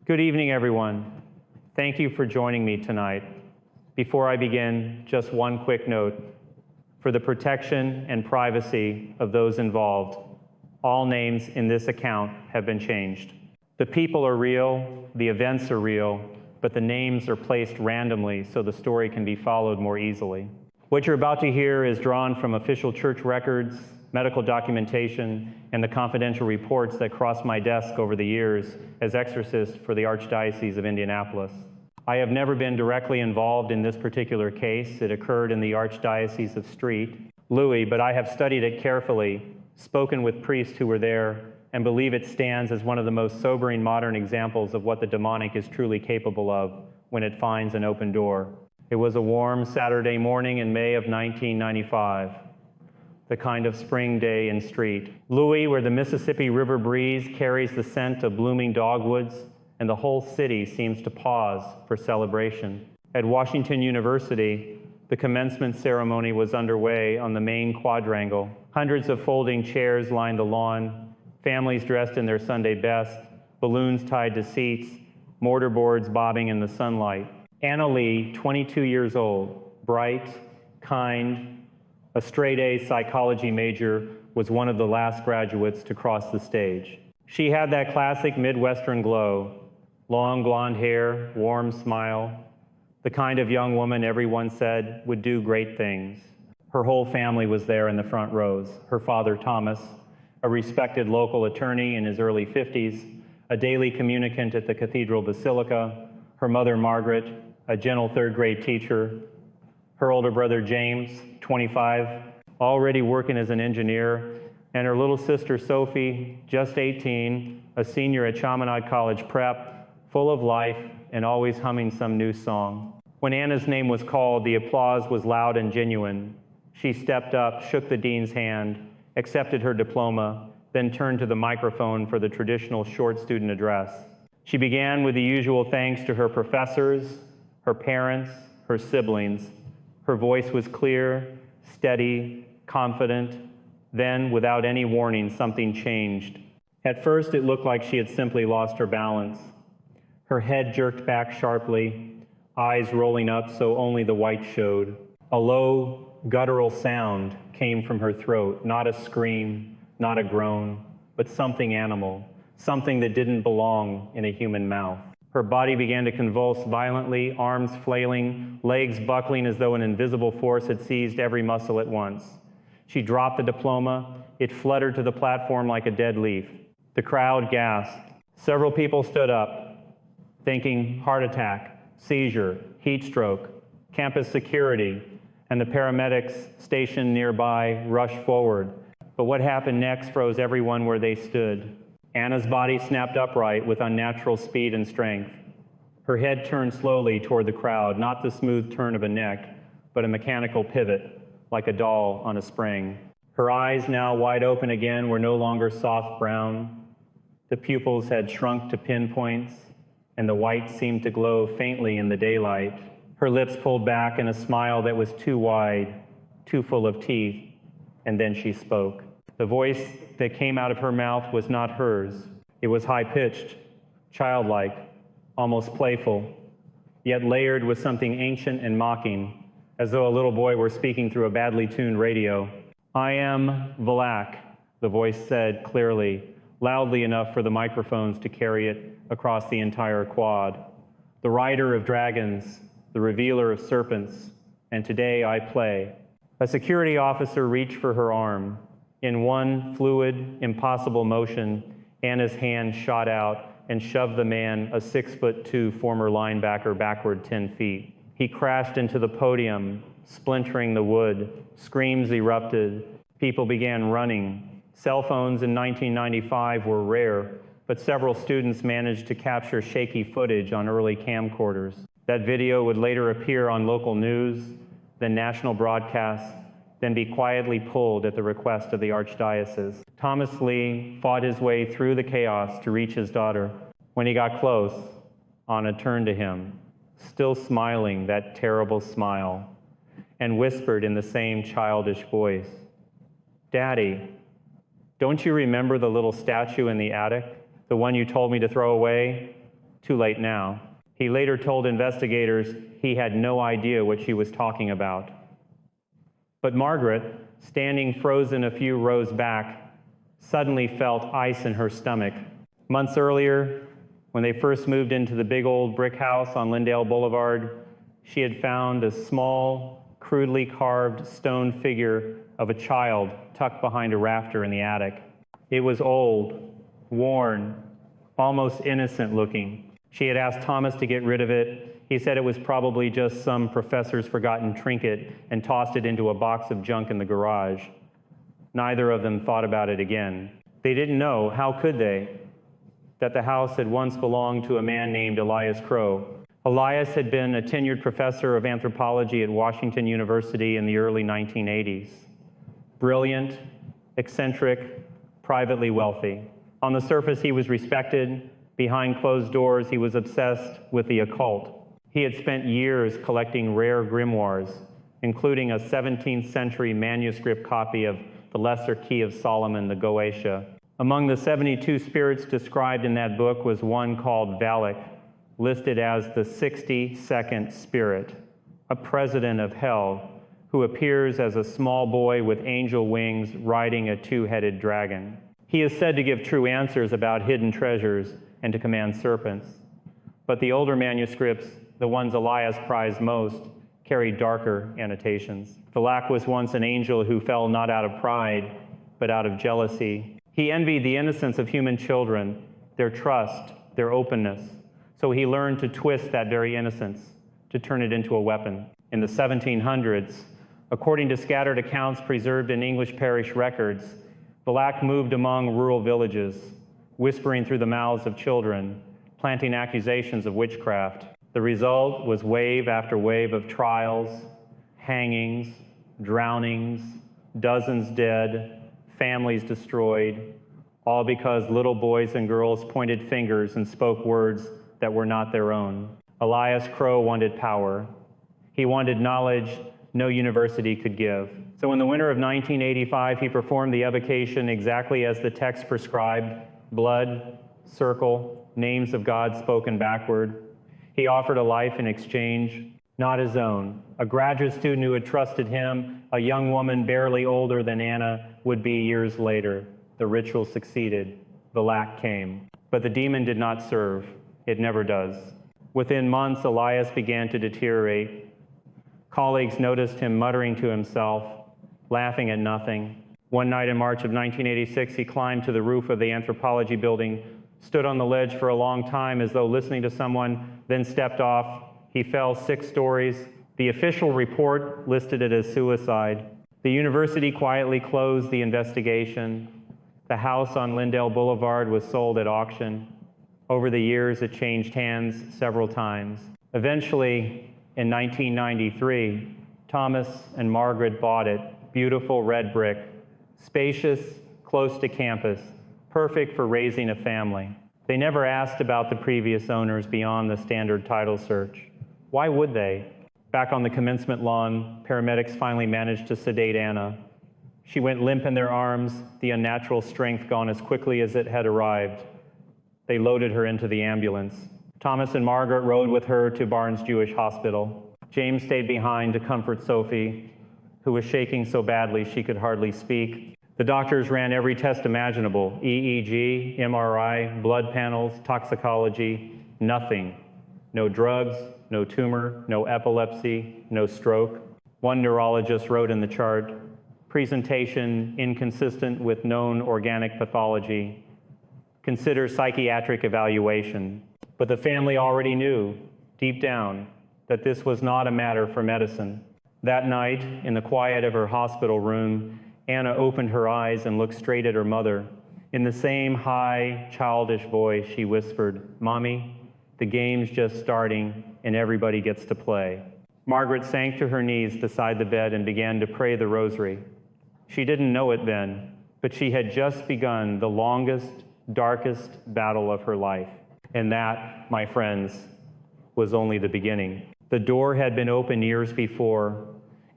Good evening, everyone. Thank you for joining me tonight. Before I begin, just one quick note. For the protection and privacy of those involved, all names in this account have been changed. The people are real, the events are real, but the names are placed randomly so the story can be followed more easily. What you're about to hear is drawn from official church records, medical documentation, and the confidential reports that crossed my desk over the years as exorcist for the Archdiocese of Indianapolis. I have never been directly involved in this particular case. It occurred in the Archdiocese of Louis, but I have studied it carefully, spoken with priests who were there, and believe it stands as one of the most sobering modern examples of what the demonic is truly capable of when it finds an open door. It was a warm Saturday morning in May of 1995. The kind of spring day in Street. Louis, where the Mississippi River breeze carries the scent of blooming dogwoods, and the whole city seems to pause for celebration. At Washington University, the commencement ceremony was underway on the main quadrangle. Hundreds of folding chairs lined the lawn, families dressed in their Sunday best, balloons tied to seats, mortarboards bobbing in the sunlight. Anna Lee, 22 years old, bright, kind, a straight-A psychology major, was one of the last graduates to cross the stage. She had that classic Midwestern glow, long blonde hair, warm smile, the kind of young woman everyone said would do great things. Her whole family was there in the front rows. Her father, Thomas, a respected local attorney in his early 50s, a daily communicant at the Cathedral Basilica, her mother, Margaret, a gentle third-grade teacher, her older brother, James, 25, already working as an engineer, and her little sister, Sophie, just 18, a senior at Chaminade College Prep, full of life and always humming some new song. When Anna's name was called, the applause was loud and genuine. She stepped up, shook the dean's hand, accepted her diploma, then turned to the microphone for the traditional short student address. She began with the usual thanks to her professors, her parents, her siblings. Her voice was clear, steady, confident. Then, without any warning, something changed. At first, it looked like she had simply lost her balance. Her head jerked back sharply, eyes rolling up so only the white showed. A low, guttural sound came from her throat, not a scream, not a groan, but something animal, something that didn't belong in a human mouth. Her body began to convulse violently, arms flailing, legs buckling as though an invisible force had seized every muscle at once. She dropped the diploma. It fluttered to the platform like a dead leaf. The crowd gasped. Several people stood up, thinking heart attack, seizure, heat stroke, campus security, and the paramedics stationed nearby rushed forward. But what happened next froze everyone where they stood. Anna's body snapped upright with unnatural speed and strength. Her head turned slowly toward the crowd, not the smooth turn of a neck, but a mechanical pivot, like a doll on a spring. Her eyes, now wide open again, were no longer soft brown. The pupils had shrunk to pinpoints, and the white seemed to glow faintly in the daylight. Her lips pulled back in a smile that was too wide, too full of teeth, and then she spoke. The voice that came out of her mouth was not hers. It was high-pitched, childlike, almost playful, yet layered with something ancient and mocking, as though a little boy were speaking through a badly tuned radio. "I am VALAC," the voice said clearly, loudly enough for the microphones to carry it across the entire quad. "The rider of dragons, the revealer of serpents, and today I play." A security officer reached for her arm. In one fluid, impossible motion, Anna's hand shot out and shoved the man, a 6'2" former linebacker, backward 10 feet. He crashed into the podium, splintering the wood. Screams erupted. People began running. Cell phones in 1995 were rare, but several students managed to capture shaky footage on early camcorders. That video would later appear on local news, then national broadcasts, then be quietly pulled at the request of the Archdiocese. Thomas Lee fought his way through the chaos to reach his daughter. When he got close, Anna turned to him, still smiling that terrible smile, and whispered in the same childish voice, "Daddy, don't you remember the little statue in the attic, the one you told me to throw away? Too late now. He later told investigators he had no idea what she was talking about. But Margaret, standing frozen a few rows back, suddenly felt ice in her stomach. Months earlier, when they first moved into the big old brick house on Lyndale Boulevard, she had found a small, crudely carved stone figure of a child tucked behind a rafter in the attic. It was old, worn, almost innocent looking. She had asked Thomas to get rid of it. He said it was probably just some professor's forgotten trinket and tossed it into a box of junk in the garage. Neither of them thought about it again. They didn't know, how could they, that the house had once belonged to a man named Elias Crow. Elias had been a tenured professor of anthropology at Washington University in the early 1980s. Brilliant, eccentric, privately wealthy. On the surface, he was respected. Behind closed doors, he was obsessed with the occult. He had spent years collecting rare grimoires, including a 17th century manuscript copy of the Lesser Key of Solomon, the Goetia. Among the 72 spirits described in that book was one called VALAC, listed as the 62nd spirit, a president of hell who appears as a small boy with angel wings riding a two-headed dragon. He is said to give true answers about hidden treasures and to command serpents. But the older manuscripts, the ones Elias prized most, carry darker annotations. VALAC was once an angel who fell not out of pride, but out of jealousy. He envied the innocence of human children, their trust, their openness. So he learned to twist that very innocence, to turn it into a weapon. In the 1700s, according to scattered accounts preserved in English parish records, VALAC moved among rural villages, whispering through the mouths of children, planting accusations of witchcraft. The result was wave after wave of trials, hangings, drownings, dozens dead, families destroyed, all because little boys and girls pointed fingers and spoke words that were not their own. Elias Crow wanted power. He wanted knowledge no university could give. So in the winter of 1985, he performed the evocation exactly as the text prescribed: blood, circle, names of God spoken backward. He offered a life in exchange, not his own. A graduate student who had trusted him, a young woman barely older than Anna, would be years later. The ritual succeeded. VALAC came. But the demon did not serve. It never does. Within months, Elias began to deteriorate. Colleagues noticed him muttering to himself, laughing at nothing. One night in March of 1986, he climbed to the roof of the anthropology building, stood on the ledge for a long time as though listening to someone, then stepped off. He fell 6 stories. The official report listed it as suicide. The university quietly closed the investigation. The house on Lyndale Boulevard was sold at auction. Over the years, it changed hands several times. Eventually, in 1993, Thomas and Margaret bought it. Beautiful red brick, spacious, close to campus, perfect for raising a family. They never asked about the previous owners beyond the standard title search. Why would they? Back on the commencement lawn, paramedics finally managed to sedate Anna. She went limp in their arms, the unnatural strength gone as quickly as it had arrived. They loaded her into the ambulance. Thomas and Margaret rode with her to Barnes Jewish Hospital. James stayed behind to comfort Sophie, who was shaking so badly she could hardly speak. The doctors ran every test imaginable: EEG, MRI, blood panels, toxicology, nothing. No drugs, no tumor, no epilepsy, no stroke. One neurologist wrote in the chart, presentation inconsistent with known organic pathology. Consider psychiatric evaluation. But the family already knew, deep down, that this was not a matter for medicine. That night, in the quiet of her hospital room, Anna opened her eyes and looked straight at her mother. In the same high, childish voice, she whispered, "Mommy, the game's just starting and everybody gets to play." Margaret sank to her knees beside the bed and began to pray the rosary. She didn't know it then, but she had just begun the longest, darkest battle of her life. And that, my friends, was only the beginning. The door had been open years before,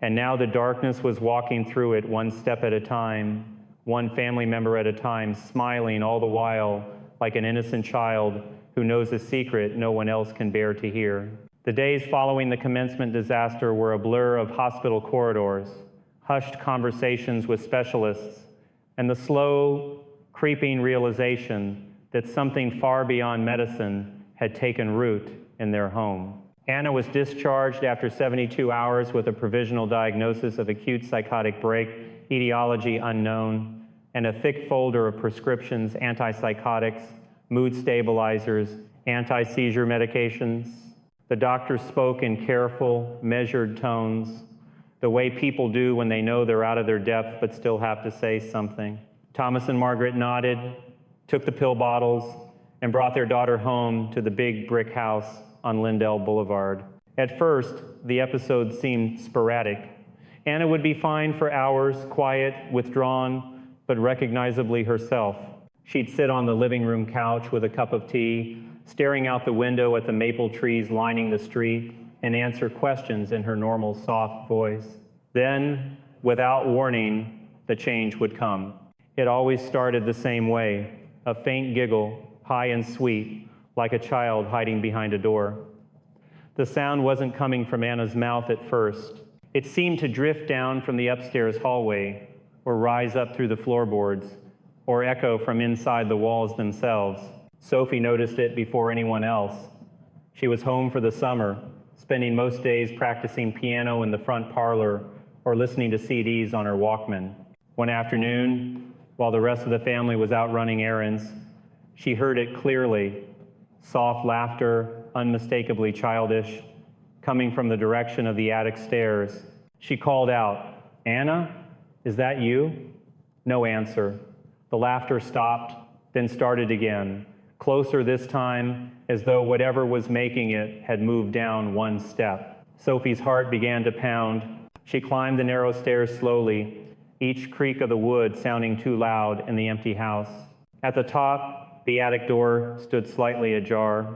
and now the darkness was walking through it one step at a time, one family member at a time, smiling all the while like an innocent child who knows a secret no one else can bear to hear. The days following the commencement disaster were a blur of hospital corridors, hushed conversations with specialists, and the slow, creeping realization that something far beyond medicine had taken root in their home. Anna was discharged after 72 hours with a provisional diagnosis of acute psychotic break, etiology unknown, and a thick folder of prescriptions, antipsychotics, mood stabilizers, anti-seizure medications. The doctor spoke in careful, measured tones, the way people do when they know they're out of their depth but still have to say something. Thomas and Margaret nodded, took the pill bottles, and brought their daughter home to the big brick house on Lindell Boulevard. At first, the episode seemed sporadic. Anna would be fine for hours, quiet, withdrawn, but recognizably herself. She'd sit on the living room couch with a cup of tea, staring out the window at the maple trees lining the street, and answer questions in her normal soft voice. Then, without warning, the change would come. It always started the same way, a faint giggle, high and sweet, like a child hiding behind a door. The sound wasn't coming from Anna's mouth at first. It seemed to drift down from the upstairs hallway, or rise up through the floorboards, or echo from inside the walls themselves. Sophie noticed it before anyone else. She was home for the summer, spending most days practicing piano in the front parlor or listening to CDs on her Walkman. One afternoon, while the rest of the family was out running errands, she heard it clearly, soft laughter, unmistakably childish, coming from the direction of the attic stairs. She called out, "Anna, is that you?" No answer. The laughter stopped, then started again, closer this time, as though whatever was making it had moved down one step. Sophie's heart began to pound. She climbed the narrow stairs slowly, each creak of the wood sounding too loud in the empty house. At the top, the attic door stood slightly ajar.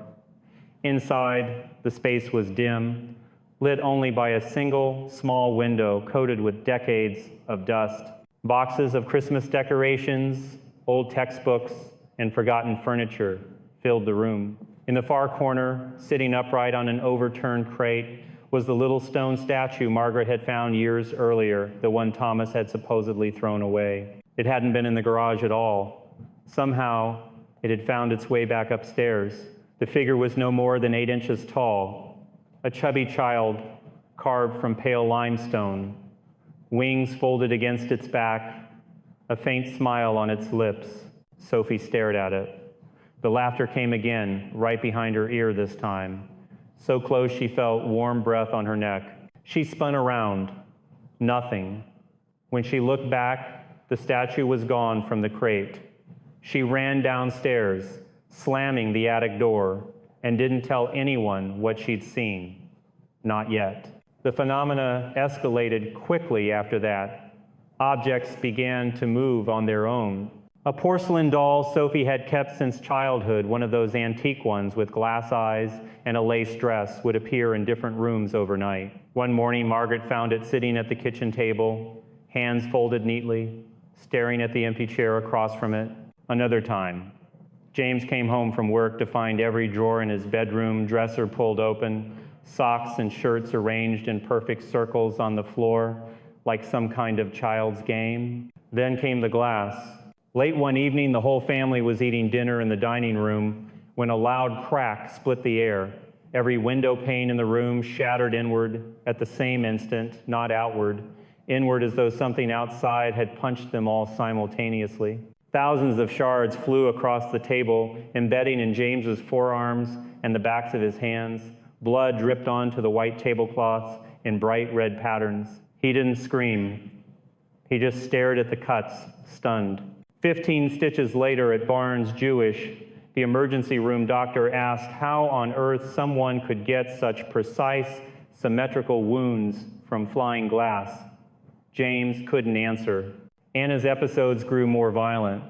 Inside, the space was dim, lit only by a single small window coated with decades of dust. Boxes of Christmas decorations, old textbooks, and forgotten furniture filled the room. In the far corner, sitting upright on an overturned crate, was the little stone statue Margaret had found years earlier, the one Thomas had supposedly thrown away. It hadn't been in the garage at all. Somehow, it had found its way back upstairs. The figure was no more than 8 inches tall, a chubby child carved from pale limestone, wings folded against its back, a faint smile on its lips. Sophie stared at it. The laughter came again, right behind her ear this time, so close she felt warm breath on her neck. She spun around. Nothing. When she looked back, the statue was gone from the crate. She ran downstairs, slamming the attic door, and didn't tell anyone what she'd seen. Not yet. The phenomena escalated quickly after that. Objects began to move on their own. A porcelain doll Sophie had kept since childhood, one of those antique ones with glass eyes and a lace dress, would appear in different rooms overnight. One morning, Margaret found it sitting at the kitchen table, hands folded neatly, staring at the empty chair across from it. Another time, James came home from work to find every drawer in his bedroom dresser pulled open, socks and shirts arranged in perfect circles on the floor, like some kind of child's game. Then came the glass. Late one evening, the whole family was eating dinner in the dining room when a loud crack split the air. Every window pane in the room shattered inward at the same instant, not outward, inward as though something outside had punched them all simultaneously. Thousands of shards flew across the table, embedding in James's forearms and the backs of his hands. Blood dripped onto the white tablecloths in bright red patterns. He didn't scream. He just stared at the cuts, stunned. 15 stitches later at Barnes Jewish, the emergency room doctor asked how on earth someone could get such precise, symmetrical wounds from flying glass. James couldn't answer. Anna's episodes grew more violent.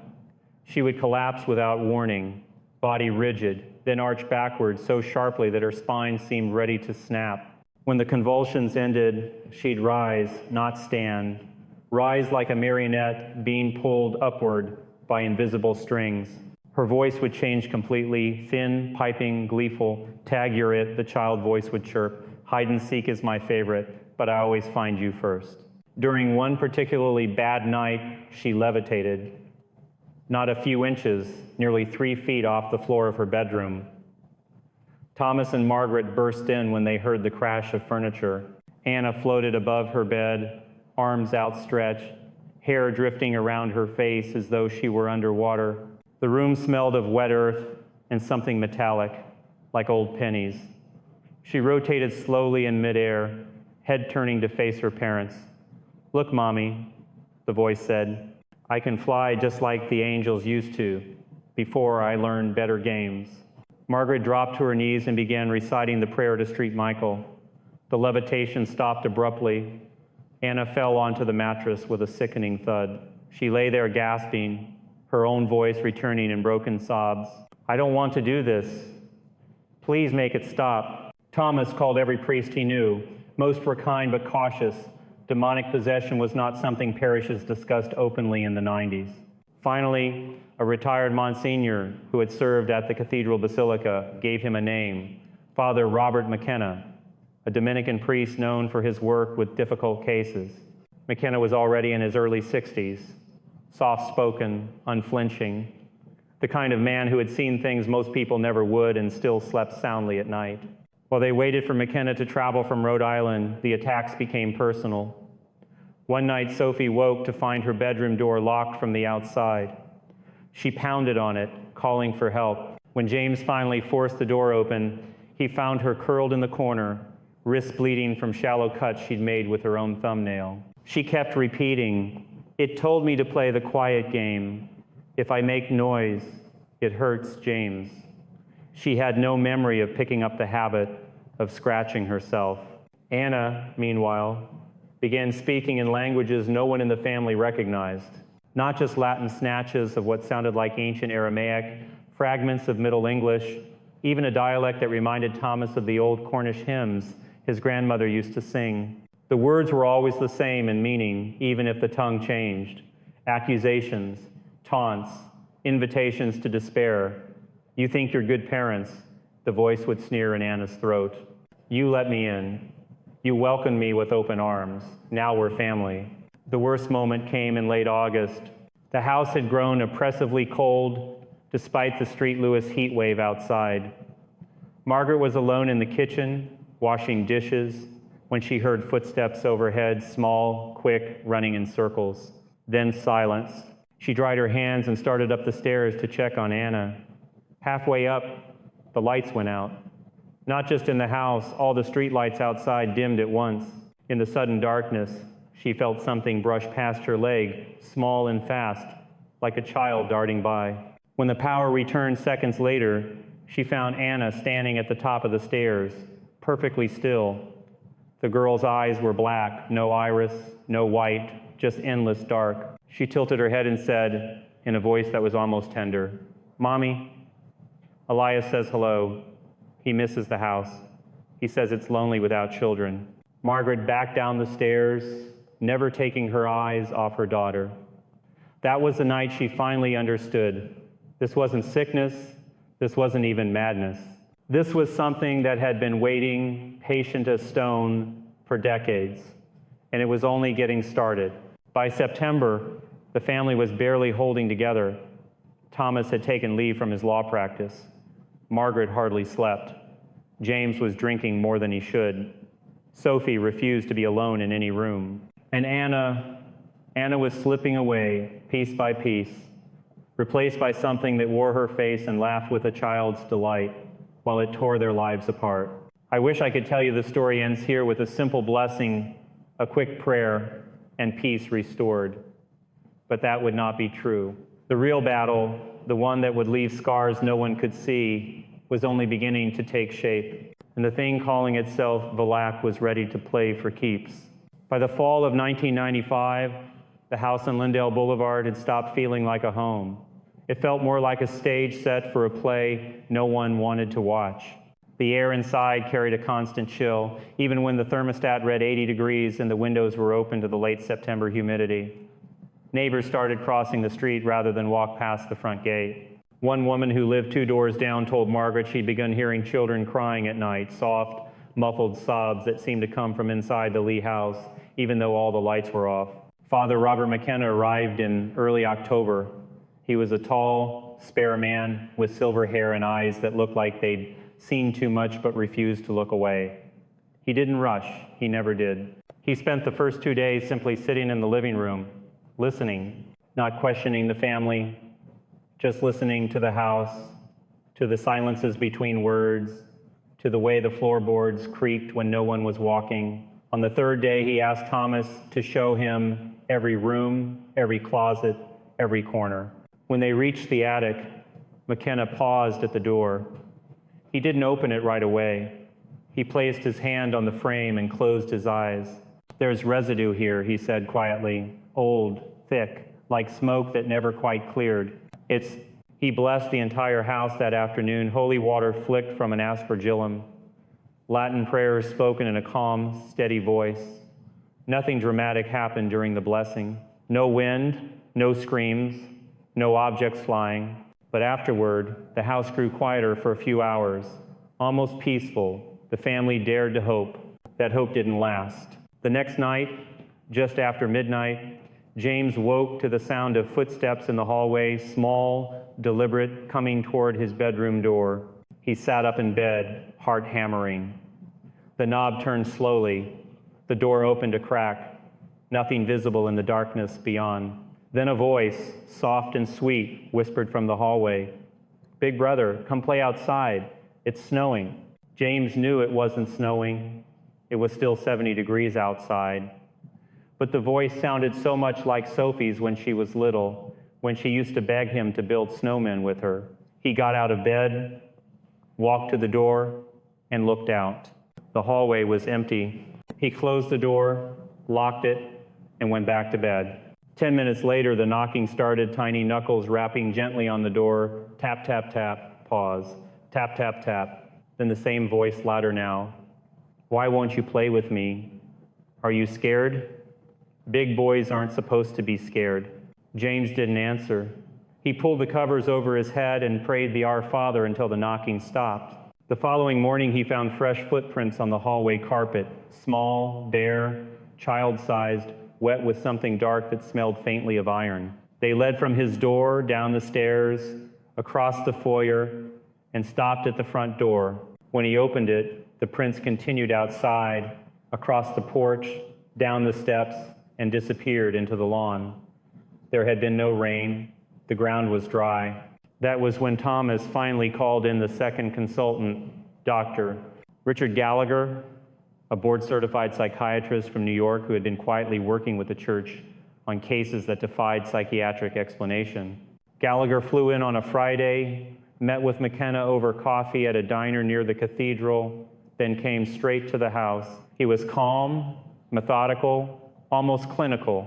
She would collapse without warning, body rigid, then arch backwards so sharply that her spine seemed ready to snap. When the convulsions ended, she'd rise, not stand, rise like a marionette being pulled upward by invisible strings. Her voice would change completely, thin, piping, gleeful. Tag, you're it, the child voice would chirp. Hide and seek is my favorite, but I always find you first. During one particularly bad night, she levitated, not a few inches, nearly 3 feet off the floor of her bedroom. Thomas and Margaret burst in when they heard the crash of furniture. Anna floated above her bed, arms outstretched, hair drifting around her face as though she were underwater. The room smelled of wet earth and something metallic, like old pennies. She rotated slowly in midair, head turning to face her parents. "Look, Mommy," the voice said. "I can fly just like the angels used to, before I learned better games." Margaret dropped to her knees and began reciting the prayer to St. Michael. The levitation stopped abruptly. Anna fell onto the mattress with a sickening thud. She lay there gasping, her own voice returning in broken sobs. "I don't want to do this. Please make it stop." Thomas called every priest he knew. Most were kind but cautious. Demonic possession was not something parishes discussed openly in the 90s. Finally, a retired Monsignor who had served at the Cathedral Basilica gave him a name, Father Robert McKenna, a Dominican priest known for his work with difficult cases. McKenna was already in his early 60s, soft-spoken, unflinching, the kind of man who had seen things most people never would and still slept soundly at night. While they waited for McKenna to travel from Rhode Island, the attacks became personal. One night, Sophie woke to find her bedroom door locked from the outside. She pounded on it, calling for help. When James finally forced the door open, he found her curled in the corner, wrists bleeding from shallow cuts she'd made with her own thumbnail. She kept repeating, "It told me to play the quiet game. If I make noise, it hurts James." She had no memory of picking up the habit of scratching herself. Anna, meanwhile, began speaking in languages no one in the family recognized, not just Latin snatches of what sounded like ancient Aramaic, fragments of Middle English, even a dialect that reminded Thomas of the old Cornish hymns his grandmother used to sing. The words were always the same in meaning, even if the tongue changed. Accusations, taunts, invitations to despair. "You think you're good parents," the voice would sneer in Anna's throat. "You let me in. You welcomed me with open arms. Now we're family." The worst moment came in late August. The house had grown oppressively cold despite the St. Louis heat wave outside. Margaret was alone in the kitchen, washing dishes, when she heard footsteps overhead, small, quick, running in circles. Then silence. She dried her hands and started up the stairs to check on Anna. Halfway up, the lights went out. Not just in the house, all the street lights outside dimmed at once. In the sudden darkness, she felt something brush past her leg, small and fast, like a child darting by. When the power returned seconds later, she found Anna standing at the top of the stairs, perfectly still. The girl's eyes were black, no iris, no white, just endless dark. She tilted her head and said, in a voice that was almost tender, "Mommy." Elias says hello. He misses the house. He says it's lonely without children. Margaret backed down the stairs, never taking her eyes off her daughter. That was the night she finally understood. This wasn't sickness. This wasn't even madness. This was something that had been waiting, patient as stone, for decades, and it was only getting started. By September, the family was barely holding together. Thomas had taken leave from his law practice. Margaret hardly slept. James was drinking more than he should. Sophie refused to be alone in any room. And Anna was slipping away, piece by piece, replaced by something that wore her face and laughed with a child's delight while it tore their lives apart. I wish I could tell you the story ends here with a simple blessing, a quick prayer, and peace restored. But that would not be true. The real battle, the one that would leave scars no one could see, was only beginning to take shape. And the thing calling itself VALAC was ready to play for keeps. By the fall of 1995, the house on Lindale Boulevard had stopped feeling like a home. It felt more like a stage set for a play no one wanted to watch. The air inside carried a constant chill, even when the thermostat read 80 degrees and the windows were open to the late September humidity. Neighbors started crossing the street rather than walk past the front gate. One woman who lived 2 doors down told Margaret she'd begun hearing children crying at night, soft, muffled sobs that seemed to come from inside the Lee house, even though all the lights were off. Father Robert McKenna arrived in early October. He was a tall, spare man with silver hair and eyes that looked like they'd seen too much but refused to look away. He didn't rush. He never did. He spent the first 2 days simply sitting in the living room, listening, not questioning the family, just listening to the house, to the silences between words, to the way the floorboards creaked when no one was walking. On the 3rd day, he asked Thomas to show him every room, every closet, every corner. When they reached the attic, McKenna paused at the door. He didn't open it right away. He placed his hand on the frame and closed his eyes. "There's residue here," he said quietly, "old, thick, like smoke that never quite cleared. He blessed the entire house that afternoon. Holy water flicked from an aspergillum. Latin prayers spoken in a calm, steady voice. Nothing dramatic happened during the blessing. No wind, no screams, no objects flying. But afterward, the house grew quieter for a few hours, almost peaceful. The family dared to hope. That hope didn't last. The next night, just after midnight, James woke to the sound of footsteps in the hallway, small, deliberate, coming toward his bedroom door. He sat up in bed, heart hammering. The knob turned slowly. The door opened a crack, nothing visible in the darkness beyond. Then a voice, soft and sweet, whispered from the hallway, "Big brother, come play outside. It's snowing." James knew it wasn't snowing. It was still 70 degrees outside. But the voice sounded so much like Sophie's when she was little, when she used to beg him to build snowmen with her. He got out of bed, walked to the door, and looked out. The hallway was empty. He closed the door, locked it, and went back to bed. 10 minutes later, the knocking started, tiny knuckles rapping gently on the door. Tap, tap, tap, pause. Tap, tap, tap. Then the same voice, louder now. "Why won't you play with me? Are you scared?" Big boys aren't supposed to be scared. James didn't answer. He pulled the covers over his head and prayed the Our Father until the knocking stopped. The following morning, he found fresh footprints on the hallway carpet, small, bare, child-sized, wet with something dark that smelled faintly of iron. They led from his door, down the stairs, across the foyer, and stopped at the front door. When he opened it, the prints continued outside, across the porch, down the steps, and disappeared into the lawn. There had been no rain. The ground was dry. That was when Thomas finally called in the second consultant, Dr. Richard Gallagher, a board-certified psychiatrist from New York who had been quietly working with the church on cases that defied psychiatric explanation. Gallagher flew in on a Friday, met with McKenna over coffee at a diner near the cathedral, then came straight to the house. He was calm, methodical, almost clinical,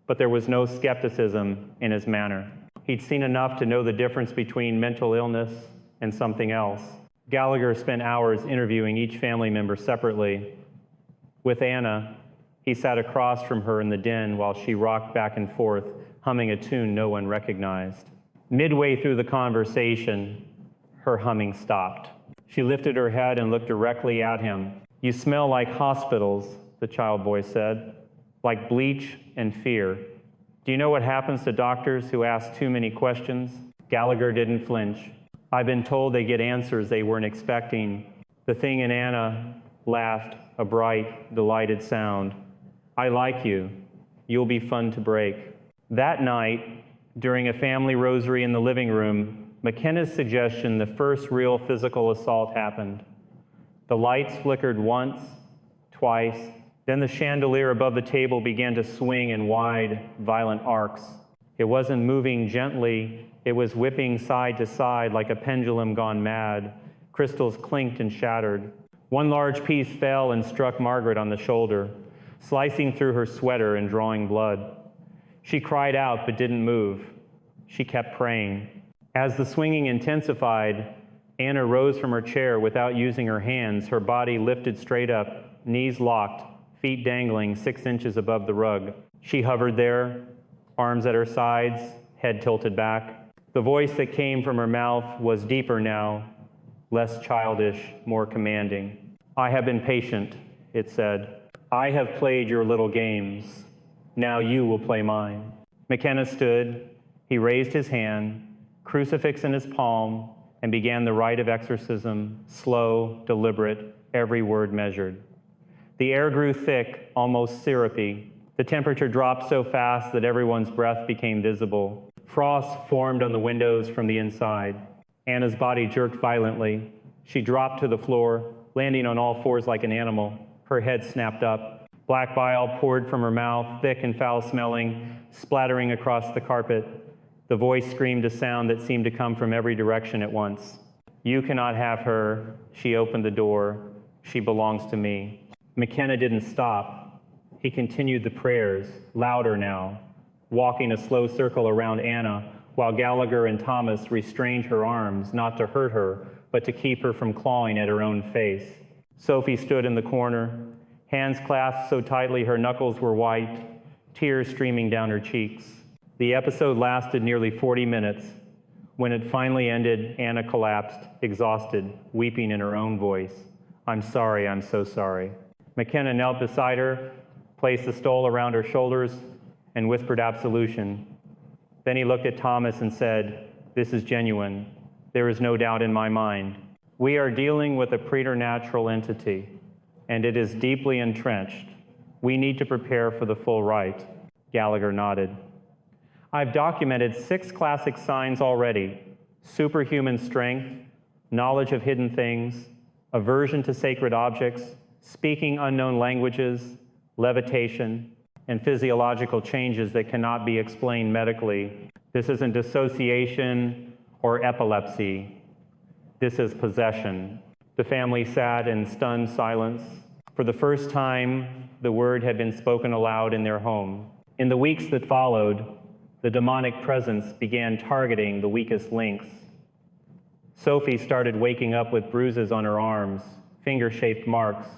but there was no skepticism in his manner. He'd seen enough to know the difference between mental illness and something else. Gallagher spent hours interviewing each family member separately. With Anna, he sat across from her in the den while she rocked back and forth, humming a tune no one recognized. Midway through the conversation, her humming stopped. She lifted her head and looked directly at him. "You smell like hospitals," the child voice said. "Like bleach and fear. Do you know what happens to doctors who ask too many questions?" Gallagher didn't flinch. "I've been told they get answers they weren't expecting." The thing in Anna laughed, a bright, delighted sound. "I like you. You'll be fun to break." That night, during a family rosary in the living room, McKenna's suggestion, the first real physical assault happened. The lights flickered once, twice, then the chandelier above the table began to swing in wide, violent arcs. It wasn't moving gently, it was whipping side to side like a pendulum gone mad. Crystals clinked and shattered. One large piece fell and struck Margaret on the shoulder, slicing through her sweater and drawing blood. She cried out but didn't move. She kept praying. As the swinging intensified, Anna rose from her chair without using her hands, her body lifted straight up, knees locked, feet dangling 6 inches above the rug. She hovered there, arms at her sides, head tilted back. The voice that came from her mouth was deeper now, less childish, more commanding. "I have been patient," it said. "I have played your little games. Now you will play mine." McKenna stood. He raised his hand, crucifix in his palm, and began the rite of exorcism, slow, deliberate, every word measured. The air grew thick, almost syrupy. The temperature dropped so fast that everyone's breath became visible. Frost formed on the windows from the inside. Anna's body jerked violently. She dropped to the floor, landing on all fours like an animal. Her head snapped up. Black bile poured from her mouth, thick and foul-smelling, splattering across the carpet. The voice screamed a sound that seemed to come from every direction at once. "You cannot have her. She opened the door. She belongs to me." McKenna didn't stop. He continued the prayers, louder now, walking a slow circle around Anna, while Gallagher and Thomas restrained her arms, not to hurt her, but to keep her from clawing at her own face. Sophie stood in the corner, hands clasped so tightly her knuckles were white, tears streaming down her cheeks. The episode lasted nearly 40 minutes. When it finally ended, Anna collapsed, exhausted, weeping in her own voice. "I'm sorry, I'm so sorry." McKenna knelt beside her, placed the stole around her shoulders, and whispered absolution. Then he looked at Thomas and said, "This is genuine. There is no doubt in my mind. We are dealing with a preternatural entity, and it is deeply entrenched. We need to prepare for the full rite." Gallagher nodded. "I've documented 6 classic signs already: superhuman strength, knowledge of hidden things, aversion to sacred objects, speaking unknown languages, levitation, and physiological changes that cannot be explained medically. This isn't dissociation or epilepsy. This is possession." The family sat in stunned silence. For the first time, the word had been spoken aloud in their home. In the weeks that followed, the demonic presence began targeting the weakest links. Sophie started waking up with bruises on her arms, finger-shaped marks,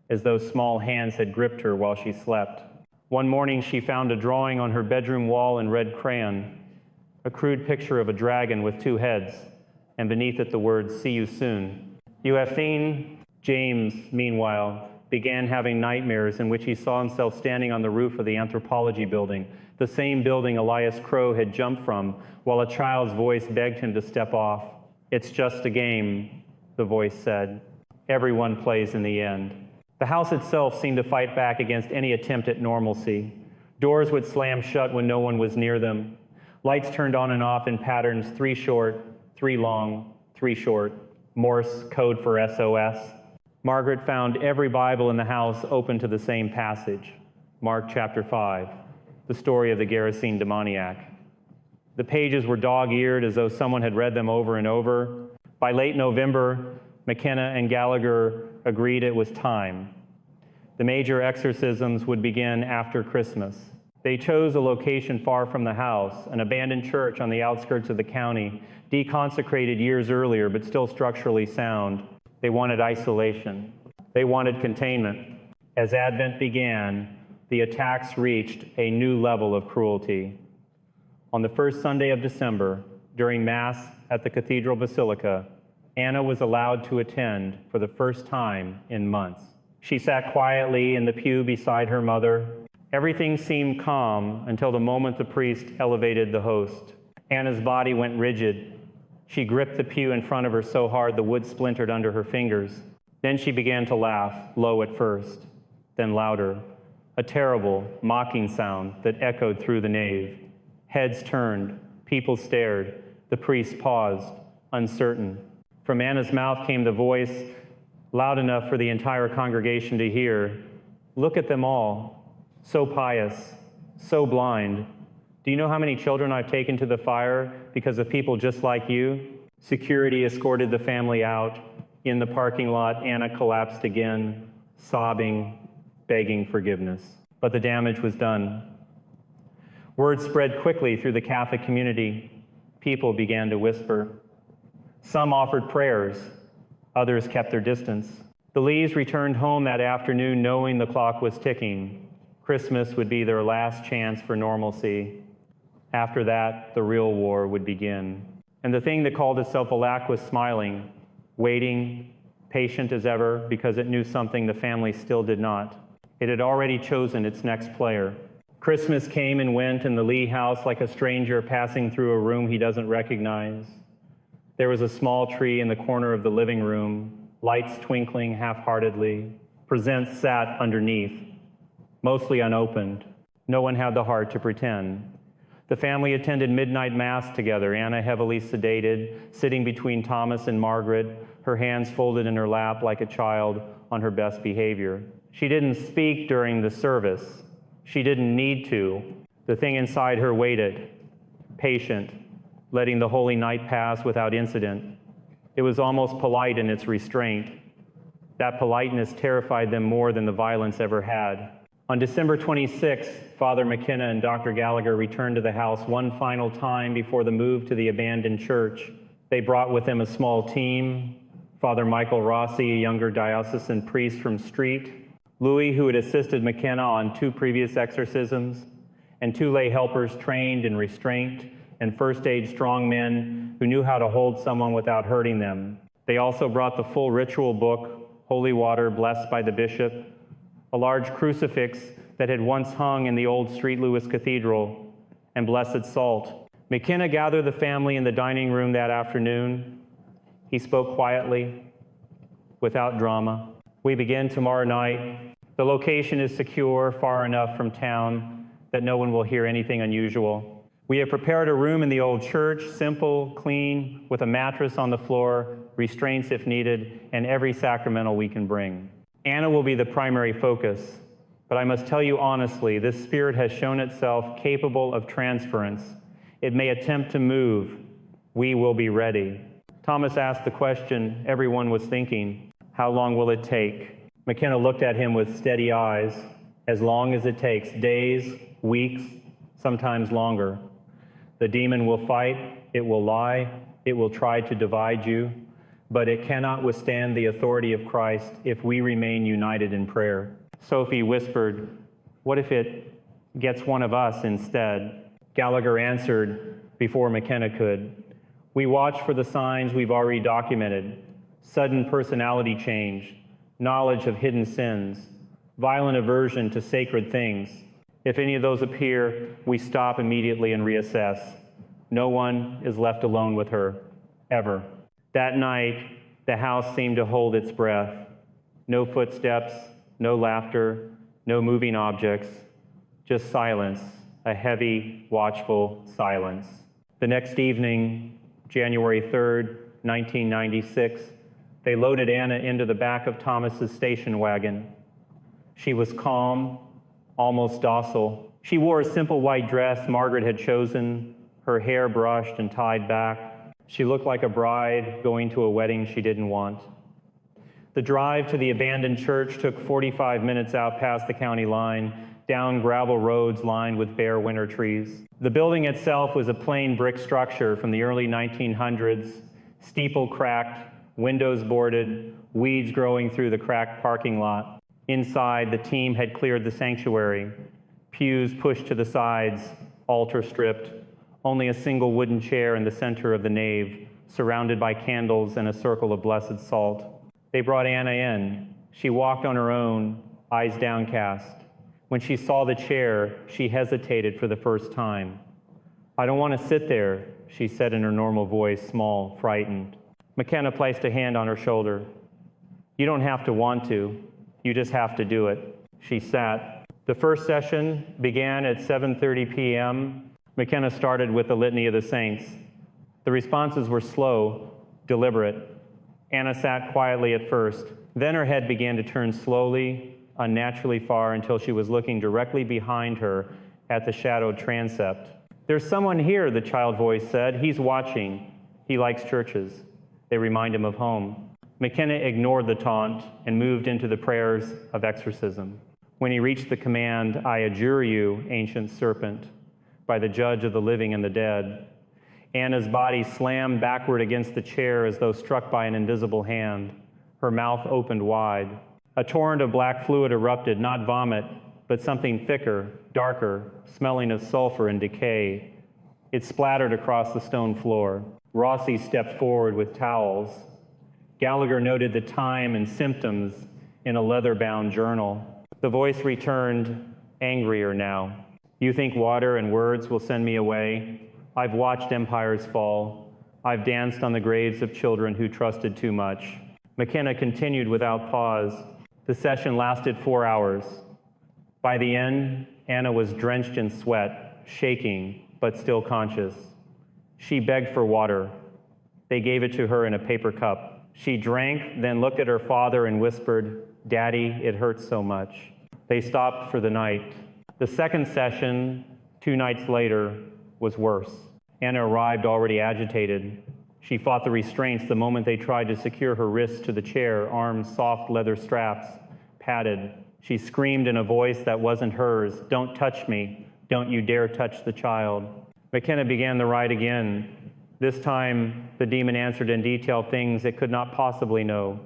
as though small hands had gripped her while she slept. One morning, she found a drawing on her bedroom wall in red crayon, a crude picture of a dragon with 2 heads, and beneath it the words, "See you soon." "You have seen?" James, meanwhile, began having nightmares in which he saw himself standing on the roof of the anthropology building, the same building Elias Crow had jumped from, while a child's voice begged him to step off. "It's just a game," the voice said. "Everyone plays in the end." The house itself seemed to fight back against any attempt at normalcy. Doors would slam shut when no one was near them. Lights turned on and off in patterns, 3 short, 3 long, 3 short, Morse code for SOS. Margaret found every Bible in the house open to the same passage, Mark chapter 5, the story of the Gerasene demoniac. The pages were dog-eared as though someone had read them over and over. By late November, McKenna and Gallagher agreed it was time. The major exorcisms would begin after Christmas. They chose a location far from the house, an abandoned church on the outskirts of the county, deconsecrated years earlier but still structurally sound. They wanted isolation. They wanted containment. As Advent began, the attacks reached a new level of cruelty. On the first Sunday of December, during Mass at the Cathedral Basilica, Anna was allowed to attend for the first time in months. She sat quietly in the pew beside her mother. Everything seemed calm until the moment the priest elevated the host. Anna's body went rigid. She gripped the pew in front of her so hard the wood splintered under her fingers. Then she began to laugh, low at first, then louder, a terrible, mocking sound that echoed through the nave. Heads turned, people stared, the priest paused, uncertain. From Anna's mouth came the voice, loud enough for the entire congregation to hear, "Look at them all, so pious, so blind. Do you know how many children I've taken to the fire because of people just like you?" Security escorted the family out. In the parking lot, Anna collapsed again, sobbing, begging forgiveness. But the damage was done. Word spread quickly through the Catholic community. People began to whisper. Some offered prayers. Others kept their distance. The Lees returned home that afternoon knowing the clock was ticking. Christmas would be their last chance for normalcy. After that, the real war would begin. And the thing that called itself VALAC was smiling, waiting, patient as ever, because it knew something the family still did not. It had already chosen its next player. Christmas came and went in the Lee house like a stranger passing through a room he doesn't recognize. There was a small tree in the corner of the living room, lights twinkling half-heartedly. Presents sat underneath, mostly unopened. No one had the heart to pretend. The family attended midnight mass together, Anna heavily sedated, sitting between Thomas and Margaret, her hands folded in her lap like a child on her best behavior. She didn't speak during the service. She didn't need to. The thing inside her waited, patient, letting the holy night pass without incident. It was almost polite in its restraint. That politeness terrified them more than the violence ever had. On December 26th, Father McKenna and Dr. Gallagher returned to the house one final time before the move to the abandoned church. They brought with them a small team, Father Michael Rossi, a younger diocesan priest from Street, Louis, who had assisted McKenna on 2 previous exorcisms, and 2 lay helpers trained in restraint and first-aid strong men who knew how to hold someone without hurting them. They also brought the full ritual book, Holy Water Blessed by the Bishop, a large crucifix that had once hung in the old St. Louis Cathedral, and blessed salt. McKenna gathered the family in the dining room that afternoon. He spoke quietly, without drama. We begin tomorrow night. The location is secure, far enough from town that no one will hear anything unusual. We have prepared a room in the old church, simple, clean, with a mattress on the floor, restraints if needed, and every sacramental we can bring. Anna will be the primary focus, but I must tell you honestly, this spirit has shown itself capable of transference. It may attempt to move. We will be ready. Thomas asked the question everyone was thinking, how long will it take? McKenna looked at him with steady eyes. As long as it takes, days, weeks, sometimes longer. The demon will fight, it will lie, it will try to divide you, but it cannot withstand the authority of Christ if we remain united in prayer. Sophie whispered, what if it gets one of us instead? Gallagher answered before McKenna could. We watch for the signs we've already documented: sudden personality change, knowledge of hidden sins, violent aversion to sacred things. If any of those appear, we stop immediately and reassess. No one is left alone with her, ever. That night, the house seemed to hold its breath. No footsteps, no laughter, no moving objects, just silence, a heavy, watchful silence. The next evening, January 3rd, 1996, they loaded Anna into the back of Thomas's station wagon. She was calm, almost docile. She wore a simple white dress Margaret had chosen, her hair brushed and tied back. She looked like a bride going to a wedding she didn't want. The drive to the abandoned church took 45 minutes out past the county line, down gravel roads lined with bare winter trees. The building itself was a plain brick structure from the early 1900s, steeple cracked, windows boarded, weeds growing through the cracked parking lot. Inside, the team had cleared the sanctuary, pews pushed to the sides, altar stripped, only a single wooden chair in the center of the nave, surrounded by candles and a circle of blessed salt. They brought Anna in. She walked on her own, eyes downcast. When she saw the chair, she hesitated for the first time. I don't want to sit there, she said in her normal voice, small, frightened. McKenna placed a hand on her shoulder. You don't have to want to. You just have to do it. She sat. The first session began at 7:30 p.m. McKenna started with the Litany of the Saints. The responses were slow, deliberate. Anna sat quietly at first. Then her head began to turn slowly, unnaturally far, until she was looking directly behind her at the shadowed transept. There's someone here, the child voice said. He's watching. He likes churches. They remind him of home. McKenna ignored the taunt and moved into the prayers of exorcism. When he reached the command, I adjure you, ancient serpent, by the judge of the living and the dead, Anna's body slammed backward against the chair as though struck by an invisible hand. Her mouth opened wide. A torrent of black fluid erupted, not vomit, but something thicker, darker, smelling of sulfur and decay. It splattered across the stone floor. Rossi stepped forward with towels. Gallagher noted the time and symptoms in a leather-bound journal. The voice returned, angrier now. You think water and words will send me away? I've watched empires fall. I've danced on the graves of children who trusted too much. McKenna continued without pause. The session lasted 4 hours. By the end, Anna was drenched in sweat, shaking, but still conscious. She begged for water. They gave it to her in a paper cup. She drank, then looked at her father and whispered, "Daddy, it hurts so much." They stopped for the night. The second session, 2 nights later, was worse. Anna arrived already agitated. She fought the restraints the moment they tried to secure her wrists to the chair, arms soft leather straps, padded. She screamed in a voice that wasn't hers, "Don't touch me. Don't you dare touch the child." McKenna began the ride again. This time, the demon answered in detail things it could not possibly know.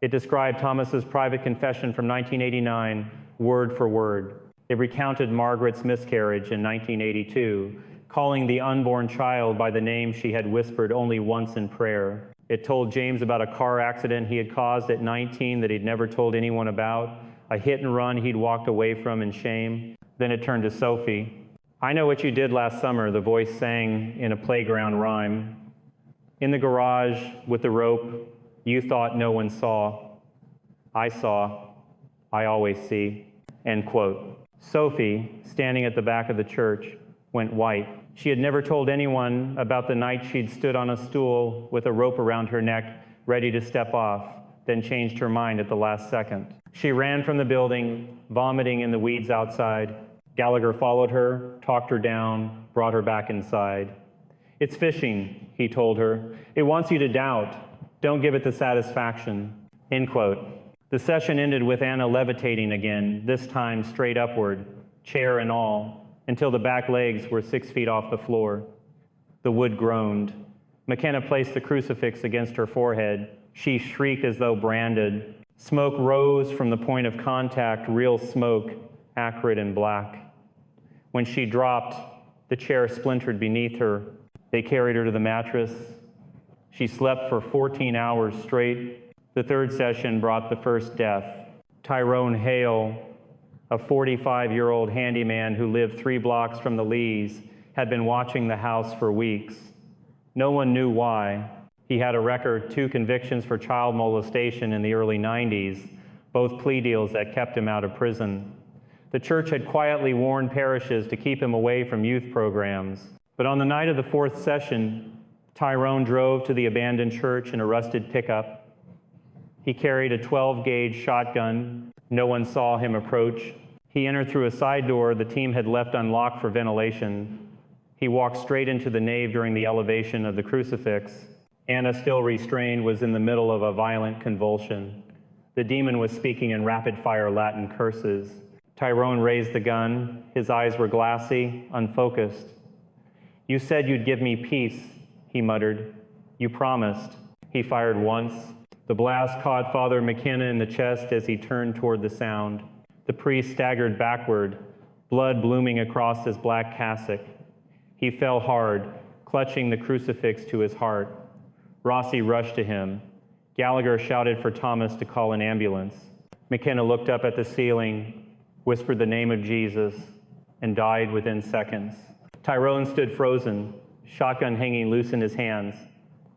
It described Thomas's private confession from 1989, word for word. It recounted Margaret's miscarriage in 1982, calling the unborn child by the name she had whispered only once in prayer. It told James about a car accident he had caused at 19 that he'd never told anyone about, a hit and run he'd walked away from in shame. Then it turned to Sophie. "I know what you did last summer," the voice sang in a playground rhyme. "In the garage with the rope, you thought no one saw. I saw. I always see." End quote. Sophie, standing at the back of the church, went white. She had never told anyone about the night she'd stood on a stool with a rope around her neck, ready to step off, then changed her mind at the last second. She ran from the building, vomiting in the weeds outside. Gallagher followed her, talked her down, brought her back inside. "It's fishing," he told her. "It wants you to doubt. Don't give it the satisfaction." End quote. The session ended with Anna levitating again, this time straight upward, chair and all, until the back legs were 6 feet off the floor. The wood groaned. McKenna placed the crucifix against her forehead. She shrieked as though branded. Smoke rose from the point of contact, real smoke, acrid and black. When she dropped, the chair splintered beneath her. They carried her to the mattress. She slept for 14 hours straight. The third session brought the first death. Tyrone Hale, a 45-year-old handyman who lived 3 blocks from the Lees, had been watching the house for weeks. No one knew why. He had a record, 2 convictions for child molestation in the early 90s, both plea deals that kept him out of prison. The church had quietly warned parishes to keep him away from youth programs. But on the night of the 4th session, Tyrone drove to the abandoned church in a rusted pickup. He carried a 12-gauge shotgun. No one saw him approach. He entered through a side door the team had left unlocked for ventilation. He walked straight into the nave during the elevation of the crucifix. Anna, still restrained, was in the middle of a violent convulsion. The demon was speaking in rapid-fire Latin curses. Tyrone raised the gun. His eyes were glassy, unfocused. "You said you'd give me peace," he muttered. "You promised." He fired once. The blast caught Father McKenna in the chest as he turned toward the sound. The priest staggered backward, blood blooming across his black cassock. He fell hard, clutching the crucifix to his heart. Rossi rushed to him. Gallagher shouted for Thomas to call an ambulance. McKenna looked up at the ceiling, whispered the name of Jesus, and died within seconds. Tyrone stood frozen, shotgun hanging loose in his hands.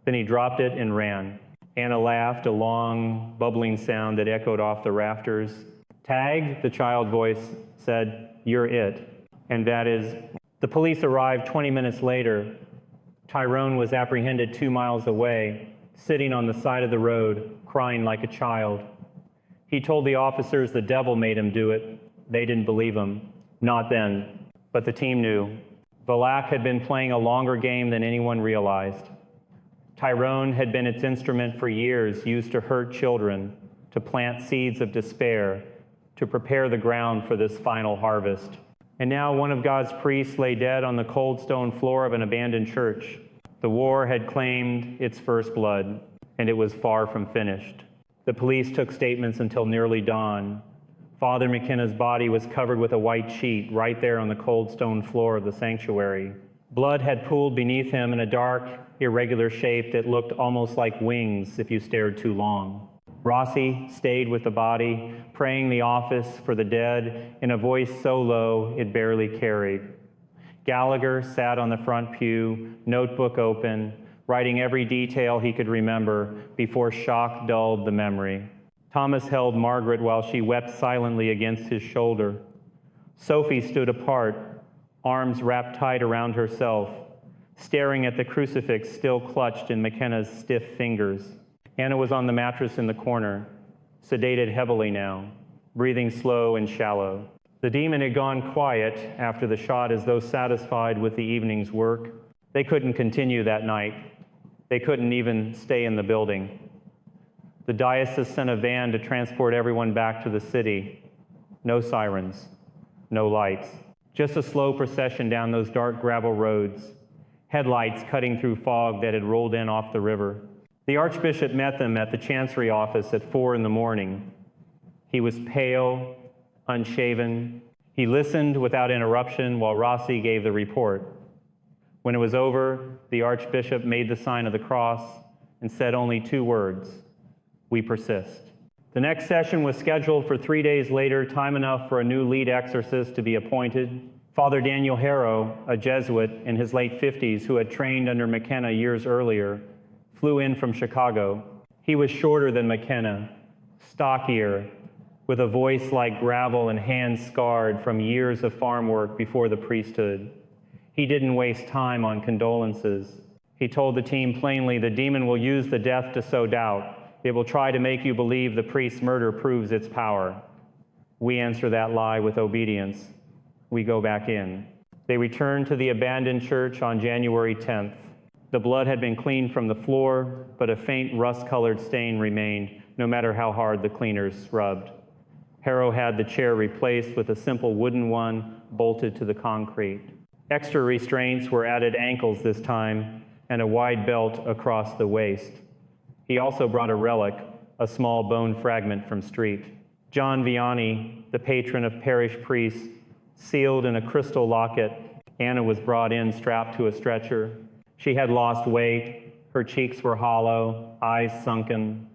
Then he dropped it and ran. Anna laughed, a long, bubbling sound that echoed off the rafters. "Tagged," the child voice said, "You're it." And that is, the police arrived 20 minutes later. Tyrone was apprehended 2 miles away, sitting on the side of the road, crying like a child. He told the officers the devil made him do it. They didn't believe him. Not then. But the team knew. VALAC had been playing a longer game than anyone realized. Tyrone had been its instrument for years, used to hurt children, to plant seeds of despair, to prepare the ground for this final harvest. And now one of God's priests lay dead on the cold stone floor of an abandoned church. The war had claimed its first blood, and it was far from finished. The police took statements until nearly dawn. Father McKenna's body was covered with a white sheet right there on the cold stone floor of the sanctuary. Blood had pooled beneath him in a dark, irregular shape that looked almost like wings if you stared too long. Rossi stayed with the body, praying the office for the dead in a voice so low it barely carried. Gallagher sat on the front pew, notebook open, writing every detail he could remember before shock dulled the memory. Thomas held Margaret while she wept silently against his shoulder. Sophie stood apart, arms wrapped tight around herself, staring at the crucifix still clutched in McKenna's stiff fingers. Anna was on the mattress in the corner, sedated heavily now, breathing slow and shallow. The demon had gone quiet after the shot, as though satisfied with the evening's work. They couldn't continue that night. They couldn't even stay in the building. The diocese sent a van to transport everyone back to the city. No sirens, no lights, just a slow procession down those dark gravel roads, headlights cutting through fog that had rolled in off the river. The Archbishop met them at the Chancery office at 4 a.m. He was pale, unshaven. He listened without interruption while Rossi gave the report. When it was over, the Archbishop made the sign of the cross and said only 2 words: "We persist." The next session was scheduled for 3 days later, time enough for a new lead exorcist to be appointed. Father Daniel Harrow, a Jesuit in his late 50s who had trained under McKenna years earlier, flew in from Chicago. He was shorter than McKenna, stockier, with a voice like gravel and hands scarred from years of farm work before the priesthood. He didn't waste time on condolences. He told the team plainly, "The demon will use the death to sow doubt. It will try to make you believe the priest's murder proves its power. We answer that lie with obedience. We go back in." They returned to the abandoned church on January 10th. The blood had been cleaned from the floor, but a faint rust-colored stain remained, no matter how hard the cleaners scrubbed. Harrow had the chair replaced with a simple wooden one bolted to the concrete. Extra restraints were added ankles this time, and a wide belt across the waist. He also brought a relic, a small bone fragment from Street. John Vianney, the patron of parish priests, sealed in a crystal locket. Anna was brought in strapped to a stretcher. She had lost weight, her cheeks were hollow, eyes sunken.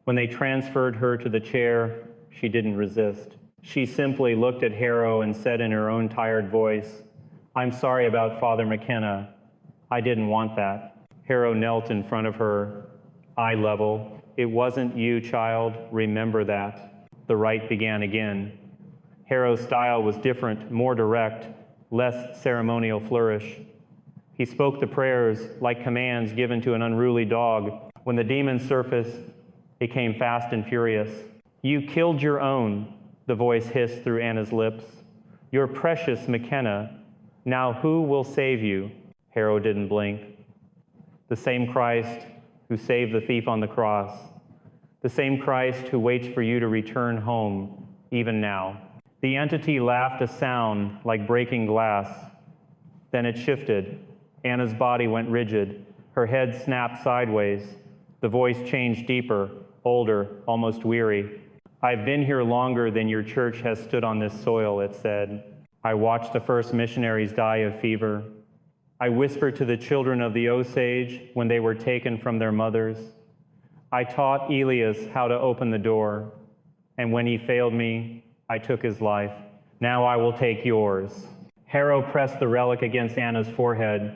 When they transferred her to the chair, she didn't resist. She simply looked at Harrow and said in her own tired voice, "I'm sorry about Father McKenna. I didn't want that." Harrow knelt in front of her, eye level. "It wasn't you, child. Remember that." The rite began again. Harrow's style was different, more direct, less ceremonial flourish. He spoke the prayers like commands given to an unruly dog. When the demon surfaced, it came fast and furious. "You killed your own," the voice hissed through Anna's lips. "Your precious McKenna. Now who will save you?" Harrow didn't blink. The same Christ who saved the thief on the cross. The same Christ who waits for you to return home, even now. The entity laughed a sound like breaking glass. Then it shifted. Anna's body went rigid. Her head snapped sideways. The voice changed deeper, older, almost weary. "I've been here longer than your church has stood on this soil," it said. "I watched the first missionaries die of fever. I whispered to the children of the Osage when they were taken from their mothers. I taught Elias how to open the door. And when he failed me, I took his life. Now I will take yours." Harrow pressed the relic against Anna's forehead.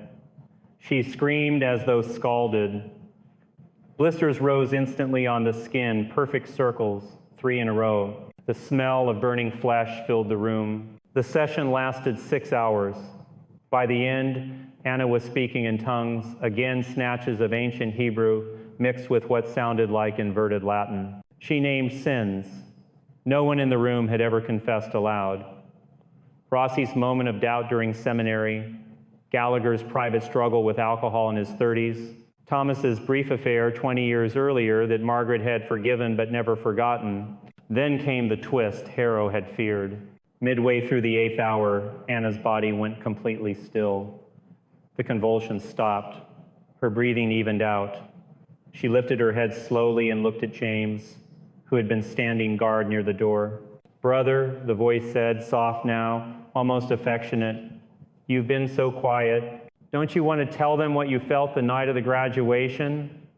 She screamed as though scalded. Blisters rose instantly on the skin, perfect circles, 3 in a row. The smell of burning flesh filled the room. The session lasted 6 hours. By the end, Anna was speaking in tongues, again snatches of ancient Hebrew mixed with what sounded like inverted Latin. She named sins no one in the room had ever confessed aloud. Rossi's moment of doubt during seminary, Gallagher's private struggle with alcohol in his 30s, Thomas's brief affair 20 years earlier that Margaret had forgiven but never forgotten. Then came the twist Harrow had feared. Midway through the 8th hour, Anna's body went completely still. The convulsions stopped. Her breathing evened out. She lifted her head slowly and looked at James, who had been standing guard near the door. "Brother," the voice said, soft now, almost affectionate, You've been so quiet. Don't you want to tell them what you felt the night of the graduation?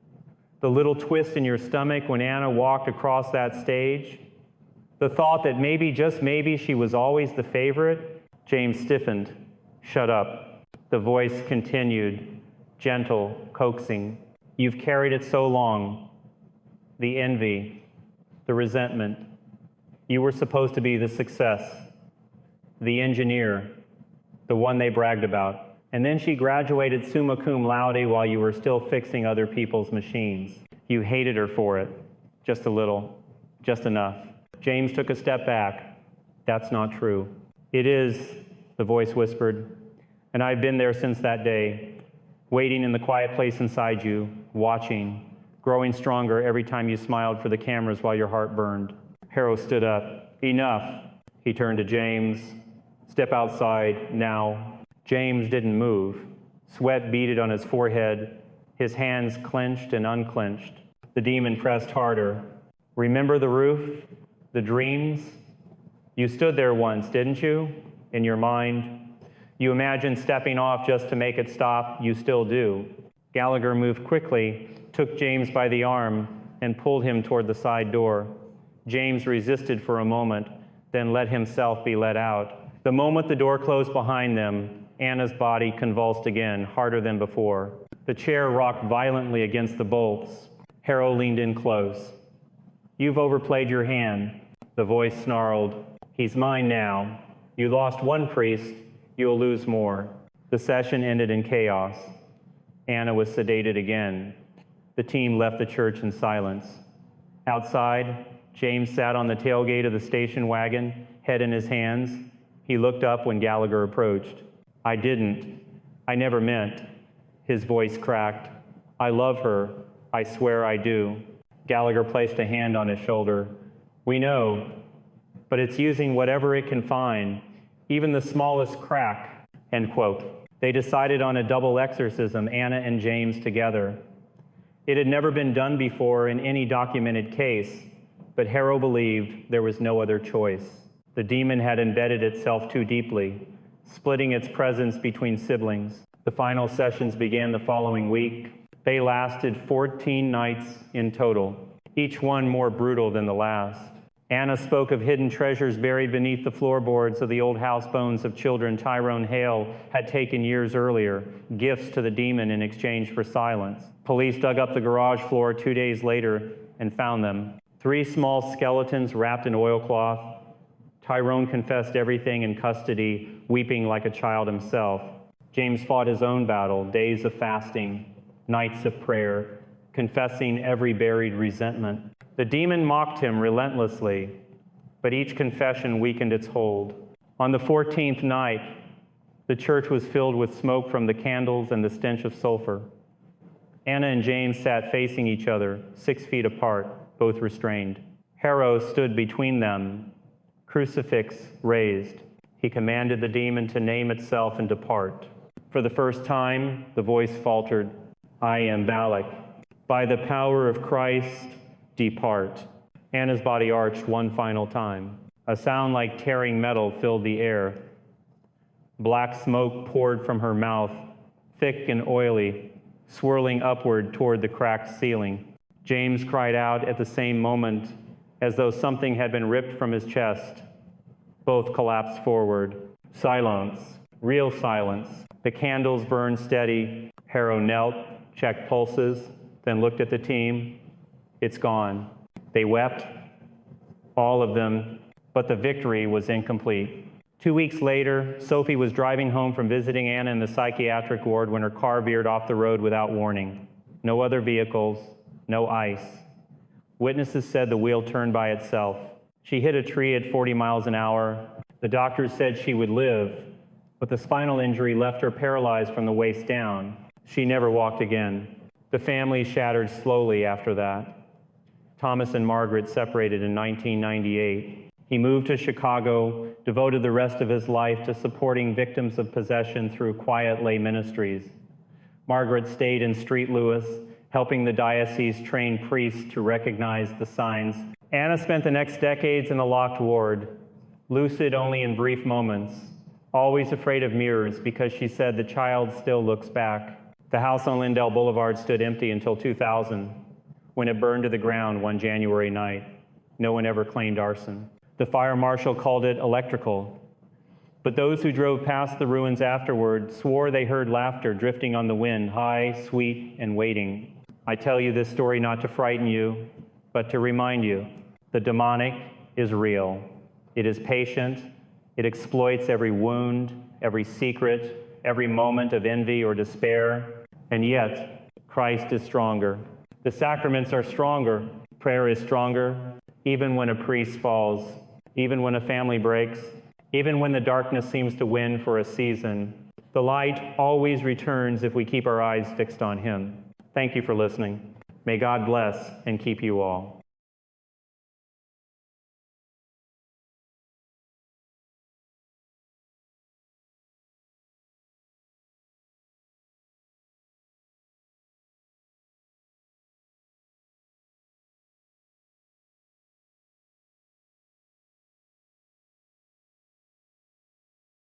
The little twist in your stomach when Anna walked across that stage? The thought that maybe, just maybe, she was always the favorite? James stiffened. Shut up. The voice continued, gentle, coaxing. You've carried it so long. The envy, the resentment. You were supposed to be the success, the engineer, the one they bragged about. And then she graduated summa cum laude while you were still fixing other people's machines. You hated her for it. Just a little. Just enough. James took a step back. That's not true. It is, the voice whispered. And I've been there since that day, waiting in the quiet place inside you, watching, growing stronger every time you smiled for the cameras while your heart burned. Harrow stood up. Enough. He turned to James. Step outside, now. James didn't move. Sweat beaded on his forehead. His hands clenched and unclenched. The demon pressed harder. Remember the roof? The dreams? You stood there once, didn't you? In your mind. You imagined stepping off just to make it stop. You still do. Gallagher moved quickly, took James by the arm, and pulled him toward the side door. James resisted for a moment, then let himself be let out. The moment the door closed behind them, Anna's body convulsed again, harder than before. The chair rocked violently against the bolts. Harrow leaned in close. You've overplayed your hand. The voice snarled. He's mine now. You lost one priest, you'll lose more. The session ended in chaos. Anna was sedated again. The team left the church in silence. Outside, James sat on the tailgate of the station wagon, head in his hands. He looked up when Gallagher approached. I didn't. I never meant. His voice cracked. I love her. I swear I do. Gallagher placed a hand on his shoulder. We know, but it's using whatever it can find, even the smallest crack, end quote. They decided on a double exorcism, Anna and James together. It had never been done before in any documented case, but Harrow believed there was no other choice. The demon had embedded itself too deeply, splitting its presence between siblings. The final sessions began the following week. They lasted 14 nights in total, each one more brutal than the last. Anna spoke of hidden treasures buried beneath the floorboards of the old house bones of children Tyrone Hale had taken years earlier, gifts to the demon in exchange for silence. Police dug up the garage floor 2 days later and found them. 3 small skeletons wrapped in oilcloth. Tyrone confessed everything in custody, weeping like a child himself. James fought his own battle, days of fasting, nights of prayer, confessing every buried resentment. The demon mocked him relentlessly, but each confession weakened its hold. On the 14th night, the church was filled with smoke from the candles and the stench of sulfur. Anna and James sat facing each other, 6 feet apart, both restrained. Harrow stood between them, crucifix raised. He commanded the demon to name itself and depart. For the first time, the voice faltered, I am VALAC. By the power of Christ, depart. Anna's body arched one final time. A sound like tearing metal filled the air. Black smoke poured from her mouth, thick and oily, swirling upward toward the cracked ceiling. James cried out at the same moment, as though something had been ripped from his chest. Both collapsed forward. Silence, real silence. The candles burned steady. Harrow knelt, checked pulses, then looked at the team. It's gone. They wept, all of them, but the victory was incomplete. 2 weeks later, Sophie was driving home from visiting Anna in the psychiatric ward when her car veered off the road without warning. No other vehicles, no ice. Witnesses said the wheel turned by itself. She hit a tree at 40 miles an hour. The doctors said she would live, but the spinal injury left her paralyzed from the waist down. She never walked again. The family shattered slowly after that. Thomas and Margaret separated in 1998. He moved to Chicago, devoted the rest of his life to supporting victims of possession through quiet lay ministries. Margaret stayed in St. Louis, helping the diocese-trained priests to recognize the signs. Anna spent the next decades in the locked ward, lucid only in brief moments, always afraid of mirrors because she said the child still looks back. The house on Lindell Boulevard stood empty until 2000, when it burned to the ground one January night. No one ever claimed arson. The fire marshal called it electrical. But those who drove past the ruins afterward swore they heard laughter drifting on the wind, high, sweet, and waiting. I tell you this story not to frighten you, but to remind you the demonic is real. It is patient. It exploits every wound, every secret, every moment of envy or despair. And yet, Christ is stronger. The sacraments are stronger. Prayer is stronger, even when a priest falls, even when a family breaks, even when the darkness seems to win for a season. The light always returns if we keep our eyes fixed on Him. Thank you for listening. May God bless and keep you all.